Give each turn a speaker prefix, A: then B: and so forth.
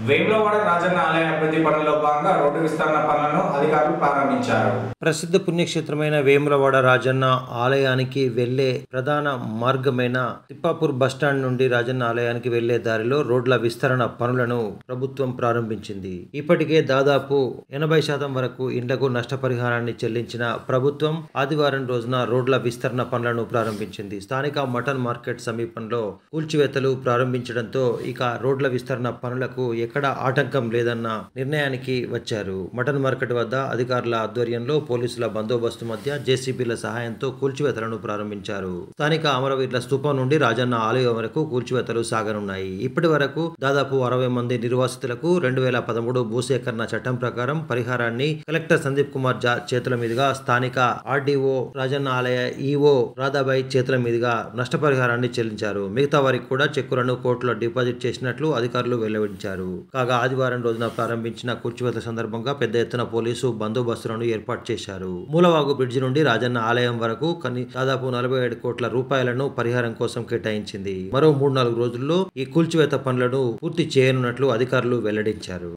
A: వేములవాడ రాజన్న ఆలయ అభివృద్ధి పనుల్లో భాగంగా రోడ్డు విస్తరణ పనులను అధికారులు ప్రారంభించారు.
B: ప్రసిద్ధ పుణ్యక్షేత్రమైన వేములవాడ రాజన్న ఆలయానికి వెళ్లే ప్రధాన మార్గమైన తిప్పాపూర్ బస్టాండ్ నుండి రాజన్న ఆలయానికి వెళ్లే దారిలో రోడ్ల విస్తరణ పనులను ప్రభుత్వం ప్రారంభించింది. ఇప్పటికే దాదాపు 80% వరకు ఇండ్లకు నష్టపరిహారాన్ని చెల్లించిన ప్రభుత్వం ఆదివారం రోజున రోడ్ల విస్తరణ పనులను ప్రారంభించింది. స్థానిక మటన్ మార్కెట్ సమీపంలో కూల్చివేతలు ప్రారంభించడంతో ఇక రోడ్ల విస్తరణ పనులకు ఎక్కడ ఆటంకం లేదన్న నిర్ణయానికి వచ్చారు. మటన్ మార్కెట్ వద్ద అధికారుల ఆధ్వర్యంలో పోలీసుల బందోబస్తు మధ్య జేసీబీల సహాయంతో కూల్చివేతలను ప్రారంభించారు. స్థానిక అమరవీరుల స్తూపం నుండి రాజన్న ఆలయం వరకు కూల్చివేతలు సాగనున్నాయి. ఇప్పటి వరకు దాదాపు 60 మంది నిర్వాసితులకు 2013 భూసేకరణ చట్టం ప్రకారం పరిహారాన్ని కలెక్టర్ సందీప్ కుమార్ చేతుల మీదుగా, స్థానిక ఆర్డీఓ, రాజన్న ఆలయ ఈఓ రాధాబాయి చేతుల మీదుగా నష్టపరిహారాన్ని చెల్లించారు. మిగతా వారికి కూడా చెక్కులను కోర్టులో డిపాజిట్ చేసినట్లు అధికారులు వెల్లడించారు. కాగా ఆదివారం రోజున ప్రారంభించిన కూల్చివేత సందర్భంగా పెద్ద ఎత్తున పోలీసు బందోబస్తులను ఏర్పాటు చేశారు. మూలవాగు బ్రిడ్జి నుండి రాజన్న ఆలయం వరకు దాదాపు 47 కోట్ల రూపాయలను పరిహారం కోసం కేటాయించింది. మరో 3-4 రోజుల్లో ఈ కూల్చివేత పనులను పూర్తి చేయనున్నట్లు అధికారులు వెల్లడించారు.